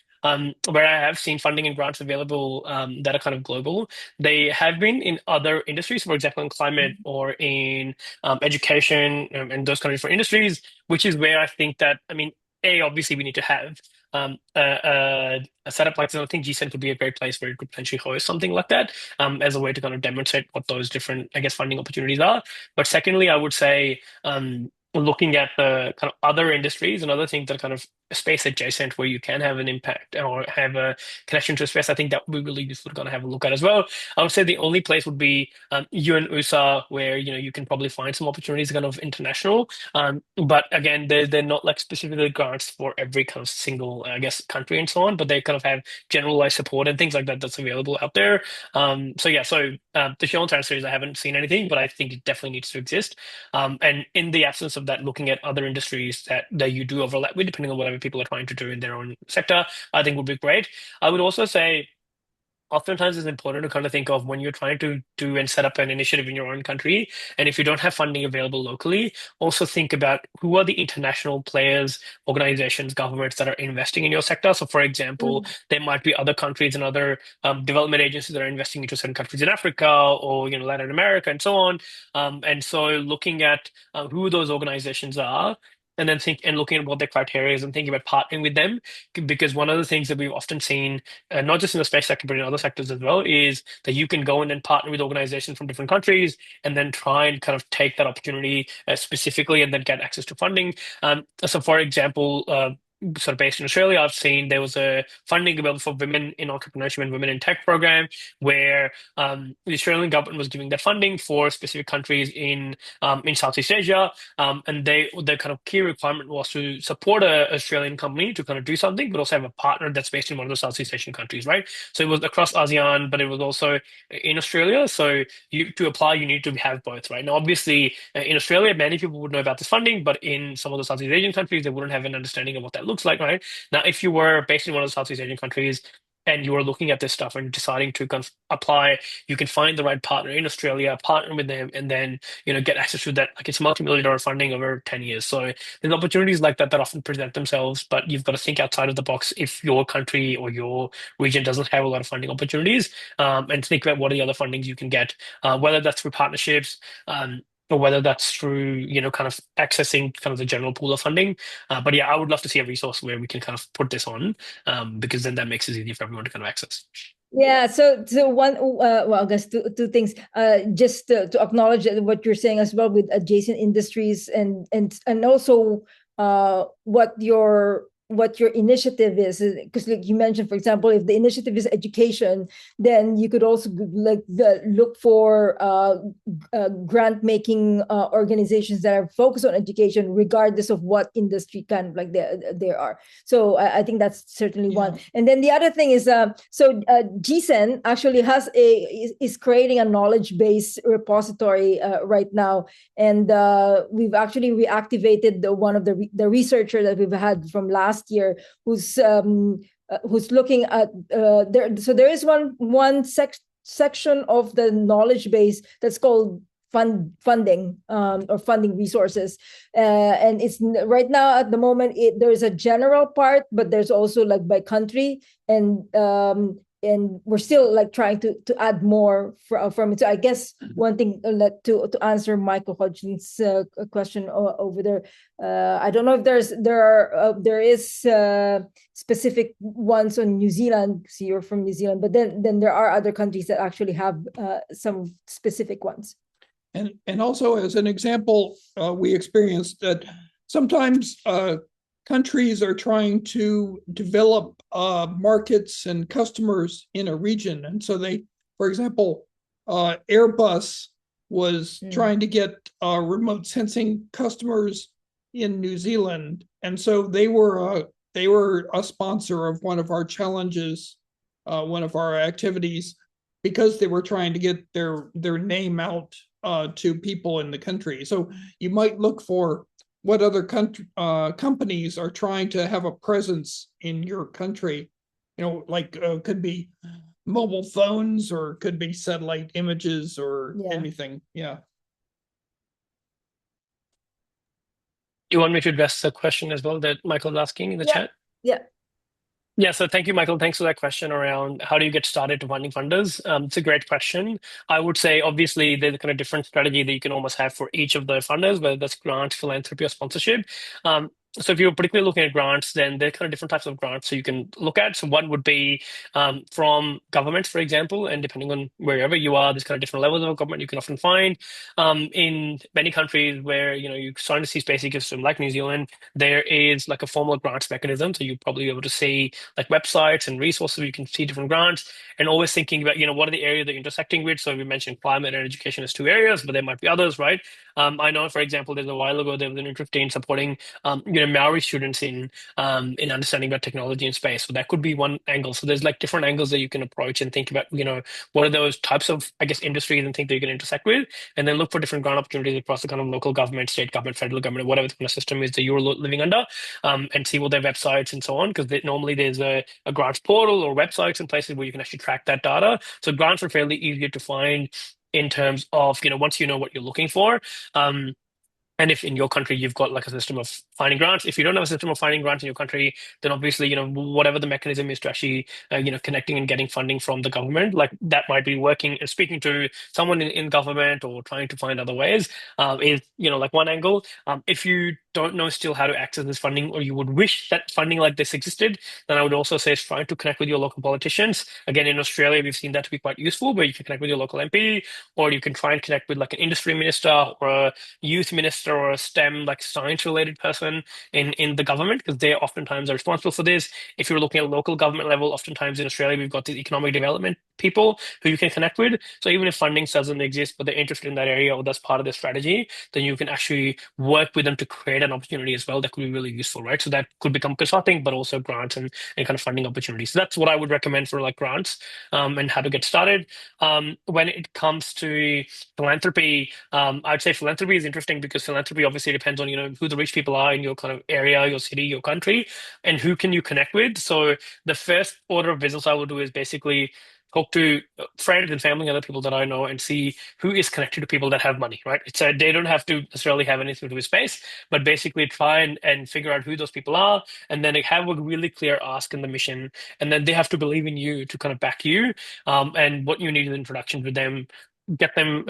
Where I have seen funding and grants available that are kind of global. They have been in other industries, for example, in climate or in education and those kind of different industries, which is where I think that, obviously we need to have a setup like this. I think GSEN could be a great place where it could potentially host something like that as a way to kind of demonstrate what those different, I guess, funding opportunities are. But secondly, I would say looking at the kind of other industries and other things that are kind of space adjacent where you can have an impact or have a connection to space, I think that would be really useful to kind of have a look at as well. I would say the only place would be UN USA, where you can probably find some opportunities kind of international. But again, they're not like specifically grants for every kind of single, I guess, country and so on, but they kind of have generalized support and things like that that's available out there. The short answer is I haven't seen anything, but I think it definitely needs to exist. And in the absence of that, looking at other industries that you do overlap with, depending on whatever people are trying to do in their own sector, I think would be great. I would also say, oftentimes it's important to kind of think of when you're trying to do and set up an initiative in your own country, and if you don't have funding available locally, also think about who are the international players, organizations, governments that are investing in your sector. So for example, there might be other countries and other development agencies that are investing into certain countries in Africa or Latin America and so on. And so looking at who those organizations are, and then looking at what their criteria is and thinking about partnering with them, because one of the things that we've often seen, not just in the space sector, but in other sectors as well, is that you can go in and partner with organizations from different countries and then try and kind of take that opportunity specifically and then get access to funding. So for example, sort of based in Australia, I've seen there was a funding available for women in entrepreneurship and women in tech program where the Australian government was giving their funding for specific countries in Southeast Asia. And the kind of key requirement was to support an Australian company to kind of do something, but also have a partner that's based in one of the Southeast Asian countries, right? So it was across ASEAN, but it was also in Australia. So to apply, you need to have both, right? Now, obviously, in Australia, many people would know about this funding, but in some of the Southeast Asian countries, they wouldn't have an understanding of what that looks like, right? Now, if you were based in one of the Southeast Asian countries and you are looking at this stuff and deciding to kind of apply, you can find the right partner in Australia, partner with them, and then get access to that. Like, it's multi-million-dollar funding over 10 years. So there's opportunities like that that often present themselves, but you've got to think outside of the box if your country or your region doesn't have a lot of funding opportunities, and think about what are the other fundings you can get, whether that's through partnerships, or whether that's through, kind of accessing kind of the general pool of funding. But yeah, I would love to see a resource where we can kind of put this on, because then that makes it easy for everyone to kind of access. Yeah, so one well, I guess two things. Just to acknowledge what you're saying as well with adjacent industries, and also what your initiative is, because like you mentioned, for example, if the initiative is education, then you could also look for grant making organizations that are focused on education, regardless of what industry kind of like there are. So I think that's certainly one. And then the other thing is, GSEN actually is creating a knowledge base repository right now, and we've actually reactivated one of the researcher that we've had from last year, who's looking at there. So there is one section of the knowledge base that's called funding or funding resources, and it's right now at the moment there's a general part, but there's also like by country, and we're still like trying to add more from it. So I guess one thing to answer Michael Hodgson's question over there, I don't know if there is specific ones on New Zealand, because you're from New Zealand, but then there are other countries that actually have some specific ones. And also, as an example, we experienced that sometimes countries are trying to develop markets and customers in a region. And so they, for example, Airbus was trying to get remote sensing customers in New Zealand. And so they were a sponsor of one of our challenges, one of our activities, because they were trying to get their name out to people in the country. So you might look for what other companies are trying to have a presence in your country. Like could be mobile phones, or could be satellite images, or anything. Yeah. You want me to address the question as well that Michael was asking in the chat? Yeah. Yeah, so thank you, Michael. Thanks for that question around how do you get started to finding funders. It's a great question. I would say, obviously, there's a kind of different strategy that you can almost have for each of the funders, whether that's grant, philanthropy, or sponsorship. So if you're particularly looking at grants, then there are kind of different types of grants so you can look at. So one would be from governments, for example, and depending on wherever you are, there's kind of different levels of government you can often find. In many countries where, you're starting to see space ecosystem like New Zealand, there is like a formal grants mechanism. So you'll probably be able to see like websites and resources where you can see different grants, and always thinking about, what are the areas that you're intersecting with. So we mentioned climate and education as two areas, but there might be others, right? I know, for example, there's a while ago, there was an interest in supporting, Maori students in understanding about technology and space. So that could be one angle. So there's like different angles that you can approach and think about, what are those types of, I guess, industries and things that you can intersect with, and then look for different grant opportunities across the kind of local government, state government, federal government, whatever the kind of system is that you're living under, and see what their websites and so on, because normally there's a grants portal or websites and places where you can actually track that data. So grants are fairly easy to find in terms of, once you know what you're looking for. And if in your country you've got like a system of finding grants, if you don't have a system of finding grants in your country, then obviously, whatever the mechanism is to actually, connecting and getting funding from the government, like that might be working and speaking to someone in government or trying to find other ways, is, like one angle. If you don't know still how to access this funding, or you would wish that funding like this existed, then I would also say trying to connect with your local politicians. Again, in Australia, we've seen that to be quite useful, where you can connect with your local MP, or you can try and connect with like an industry minister or a youth minister or a STEM, like science related person in the government, because they oftentimes are responsible for this. If you're looking at local government level, oftentimes in Australia, we've got these economic development people who you can connect with. So even if funding doesn't exist, but they're interested in that area or that's part of their strategy, then you can actually work with them to create an opportunity as well that could be really useful, right? So that could become consulting, but also grants and kind of funding opportunities. So that's what I would recommend for like grants and how to get started. When it comes to philanthropy, I'd say philanthropy is interesting because philanthropy obviously depends on, who the rich people are in your kind of area, your city, your country, and who can you connect with. So the first order of business I will do is basically talk to friends and family and other people that I know and see who is connected to people that have money, right? They don't have to necessarily have anything to do with space, but basically try and figure out who those people are, and then have a really clear ask in the mission, and then they have to believe in you to kind of back you, and what you need is introduction with them. get them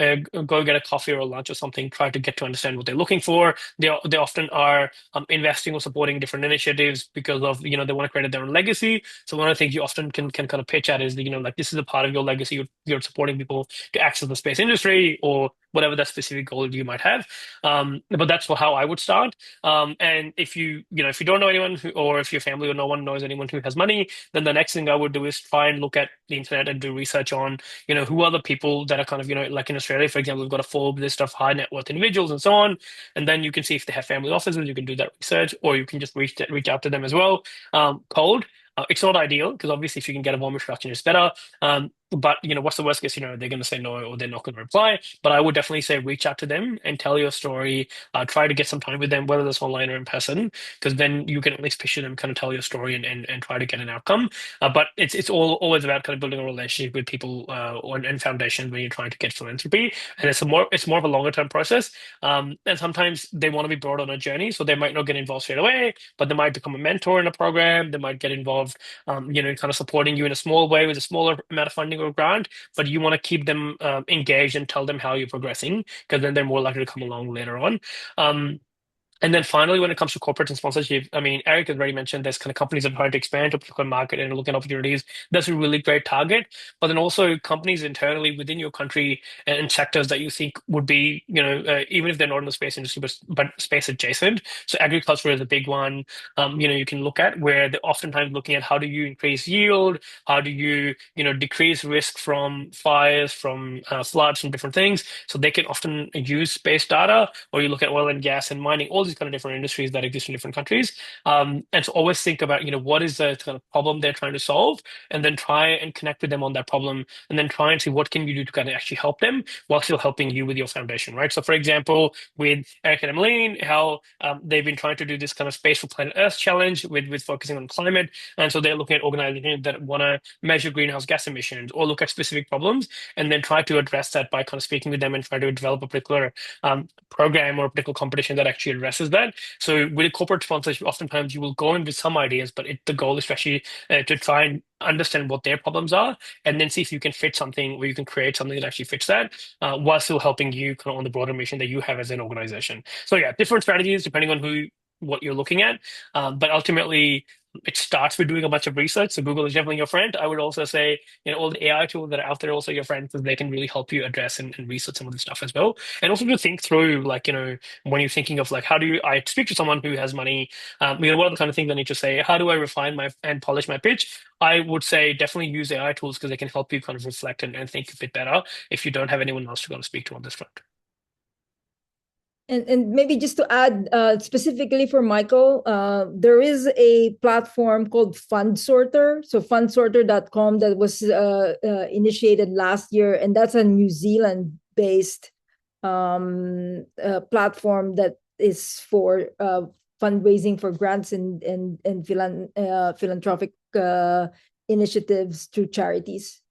go get a coffee or a lunch or something, try to get to understand what they're looking for. They often are investing or supporting different initiatives because of, they want to create their own legacy. So one of the things you often can kind of pitch at is, like, this is a part of your legacy. You're supporting people to access the space industry or whatever that specific goal you might have. But that's how I would start. And if you don't know anyone or if your family or no one knows anyone who has money, then the next thing I would do is try and look at the internet and do research on, who are the people that are kind of, like in Australia, for example, we've got a Forbes list of high net worth individuals and so on. And then you can see if they have family offices, you can do that research, or you can just reach out to them as well. Cold. It's not ideal because obviously if you can get a warm introduction, it's better. But what's the worst case? They're going to say no or they're not going to reply. But I would definitely say reach out to them and tell your story. Try to get some time with them, whether that's online or in person, because then you can at least picture them, kind of tell your story and try to get an outcome. But it's always about kind of building a relationship with people and foundation when you're trying to get philanthropy. And it's more of a longer term process. And sometimes they want to be brought on a journey, so they might not get involved straight away, but they might become a mentor in a program. They might get involved, kind of supporting you in a small way with a smaller amount of funding or grant. But you want to keep them engaged and tell them how you're progressing, because then they're more likely to come along later on. And then finally, when it comes to corporate and sponsorship, I mean, Eric has already mentioned there's kind of companies that are trying to expand to a particular market and looking at opportunities. That's a really great target. But then also companies internally within your country and sectors that you think would be, even if they're not in the space industry, but space adjacent. So agriculture is a big one, you can look at, where they're oftentimes looking at how do you increase yield, how do you, decrease risk from fires, from floods, from different things. So they can often use space data, or you look at oil and gas and mining, all these kind of different industries that exist in different countries. And so always think about, what is the kind of problem they're trying to solve, and then try and connect with them on that problem, and then try and see what can you do to kind of actually help them while still helping you with your foundation, right? So for example, with Eric and Emmeline, how they've been trying to do this kind of Space for Planet Earth challenge with focusing on climate. And so they're looking at organizations that want to measure greenhouse gas emissions or look at specific problems, and then try to address that by kind of speaking with them and try to develop a particular program or a particular competition that actually addresses that. So with a corporate sponsorship, oftentimes you will go in with some ideas, but the goal is actually to try and understand what their problems are, and then see if you can fit something, where you can create something that actually fits that, while still helping you kind of on the broader mission that you have as an organization. So yeah, different strategies depending on what you're looking at, but ultimately it starts with doing a bunch of research. So Google is definitely your friend. I would also say, all the AI tools that are out there are also your friends, because they can really help you address and research some of this stuff as well. And also to think through, like, when you're thinking of like, how do I speak to someone who has money? What are the kind of things I need to say? How do I refine and polish my pitch? I would say definitely use AI tools, because they can help you kind of reflect and think a bit better if you don't have anyone else to go and speak to on this front. And maybe just to add, specifically for Michael, there is a platform called FundSorter. So fundsorter.com that was initiated last year, and that's a New Zealand-based platform that is for fundraising for grants and philanthropic initiatives through charities.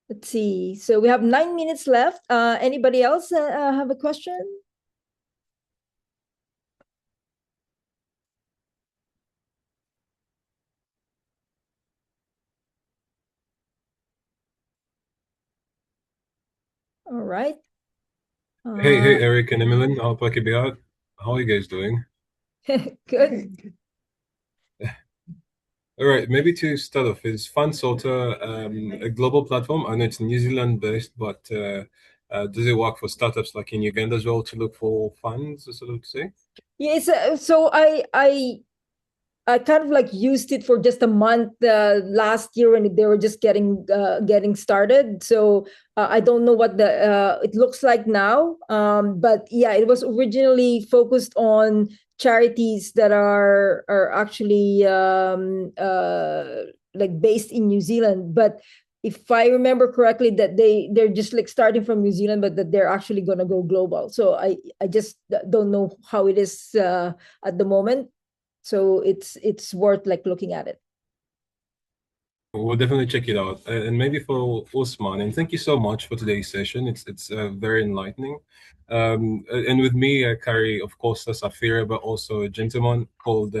Let's see. So we have 9 minutes left. Anybody else have a question? All right. Hey, Eric and Emmeline, how are you guys doing? Good. All right, maybe to start off, is FundSorter a global platform? I know it's New Zealand based, but does it work for startups like in Uganda as well to look for funds, sort of to say? Yes. So I kind of like used it for just a month last year when they were just getting started. So I don't know what it looks like now. But yeah, it was originally focused on charities that are actually like based in New Zealand. But if I remember correctly, that they're just like starting from New Zealand, but that they're actually going to go global. So I just don't know how it is at the moment. So it's worth like looking at it. We'll definitely check it out. And maybe for Usman, and thank you so much for today's session. It's very enlightening. And with me, I carry, of course, a Safira, but also a gentleman called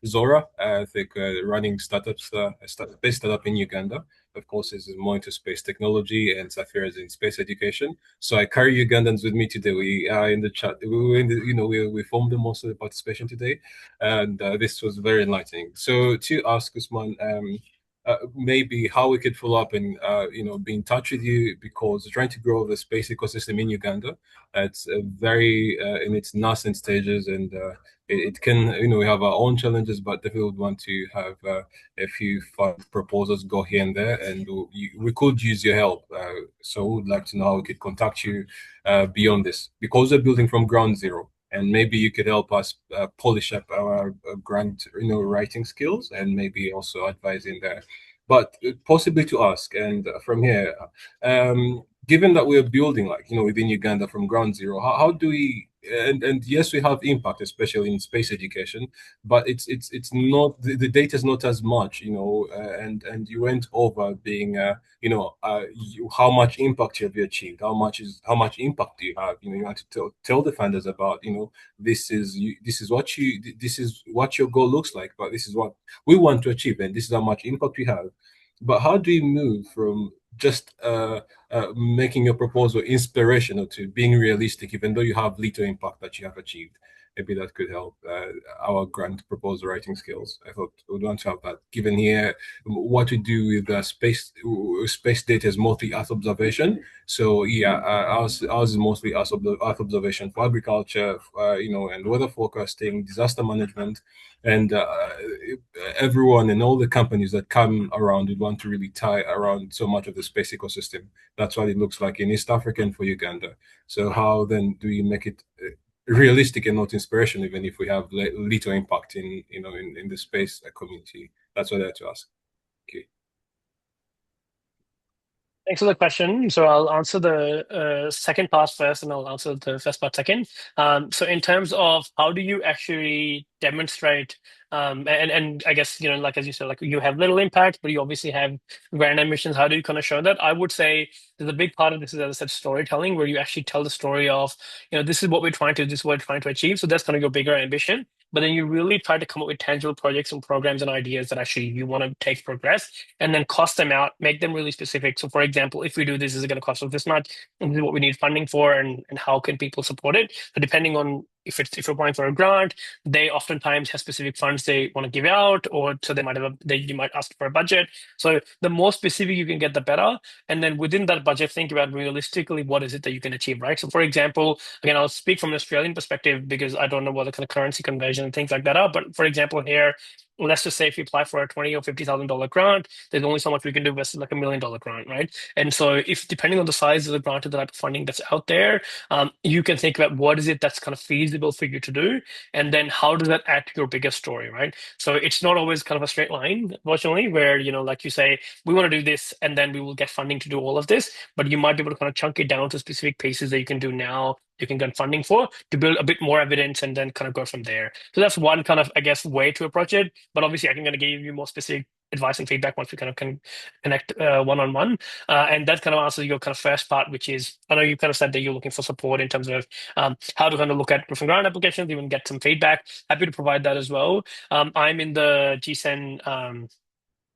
Zora. I think running startups, a space startup in Uganda. Of course, is more into space technology, and Safira is in space education. So I carry Ugandans with me today. We are in the chat. We were in the, we formed the most of the participation today, and this was very enlightening. So to ask Usman, maybe how we could follow up and be in touch with you, because we're trying to grow the space ecosystem in Uganda. It's very in its nascent stages, and it can, we have our own challenges, but definitely would want to have a few fun proposals go here and there, and we could use your help. So we'd like to know how we could contact you beyond this, because we're building from ground zero. And maybe you could help us polish up our grant, writing skills, and maybe also advise in there. But possibly to ask, and from here, given that we're building, within Uganda from ground zero, how do we? And yes, we have impact, especially in space education, but it's not, the data is not as much, and you went over being how much impact have you achieved, how much impact do you have, you want to tell the funders about, this is what your goal looks like, but this is what we want to achieve, and this is how much impact we have. But how do you move from just making your proposal inspirational to being realistic, even though you have little impact that you have achieved? Maybe that could help our grant proposal writing skills. I thought we'd want to have that, given here what we do with space data is mostly Earth observation. So yeah, ours is mostly Earth observation for agriculture, and weather forecasting, disaster management, and everyone and all the companies that come around would want to really tie around so much of the space ecosystem. That's what it looks like in East Africa and for Uganda. So how then do you make it realistic and not inspirational, even if we have little impact in the space community? That's what I had to ask. Okay. Thanks for the question. So I'll answer the second part first, and I'll answer the first part second. So in terms of how do you actually demonstrate, and I guess, like as you said, like you have little impact, but you obviously have grand ambitions. How do you kind of show that? I would say there's a big part of this is, as I said, storytelling, where you actually tell the story of, this is what we're trying to, this is what we're trying to achieve. So that's kind of your bigger ambition. But then you really try to come up with tangible projects and programs and ideas that actually you want to take progress, and then cost them out, make them really specific. So for example, if we do this, is it going to cost us this much? And this is what we need funding for, and how can people support it? So depending on if you're applying for a grant, they oftentimes have specific funds they want to give out, or so you might ask for a budget. So the more specific you can get, the better. And then within that budget, think about realistically what is it that you can achieve, right? So for example, again, I'll speak from an Australian perspective because I don't know what the kind of currency conversion and things like that are. But for example, here, let's just say if you apply for a $20,000 or $50,000 grant, there's only so much we can do versus like $1 million grant, right? And so if depending on the size of the grant or the type of funding that's out there, you can think about what is it that's kind of feasible for you to do, and then how does that add to your bigger story, right? So it's not always kind of a straight line, unfortunately, where, like you say, we want to do this and then we will get funding to do all of this, but you might be able to kind of chunk it down to specific pieces that you can do now, you can get funding for, to build a bit more evidence and then kind of go from there. So that's one kind of, I guess, way to approach it. But obviously I can kind of give you more specific advice and feedback once we kind of can connect one-on-one. And that kind of answers your kind of first part, which is, I know you kind of said that you're looking for support in terms of how to kind of look at different grant applications, even get some feedback. Happy to provide that as well. I'm in the GSEN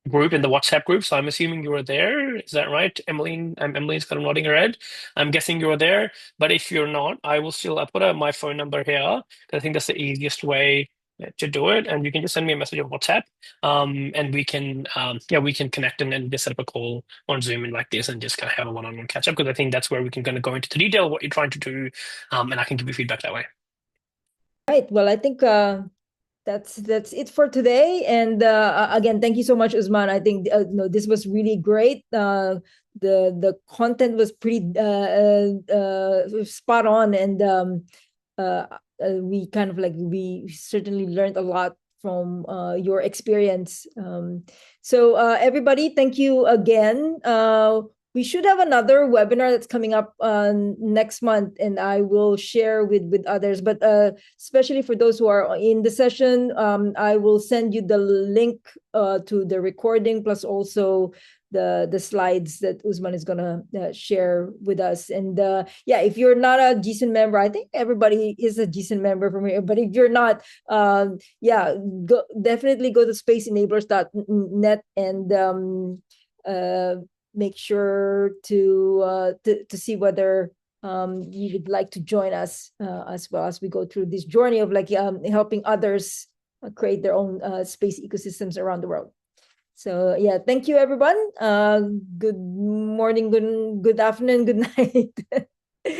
group, in the WhatsApp group, so I'm assuming you were there. Is that right, Emmeline? Emmeline's kind of nodding her head. I'm guessing you were there, but if you're not, I will still put my phone number here, because I think that's the easiest way to do it, and you can just send me a message on WhatsApp, and we can connect and just set up a call on Zoom and like this, and just kind of have a one-on-one catch up, because I think that's where we can kind of go into the detail of what you're trying to do, and I can give you feedback that way. Right. Well, I think that's it for today. And again, thank you so much, Usman. I think this was really great. The content was pretty spot on, and we kind of we certainly learned a lot from your experience. So everybody, thank you again. we should have another webinar that's coming up next month, and I will share with others. But especially for those who are in the session, I will send you the link to the recording, plus also the slides that Usman is gonna share with us. And yeah, if you're not a GSEN member, I think everybody is a GSEN member from here. But if you're not, yeah, definitely go to spaceenablers.net and make sure to see whether you would like to join us as well as we go through this journey of like helping others create their own space ecosystems around the world. So yeah, thank you everyone. Good morning, good afternoon, good night.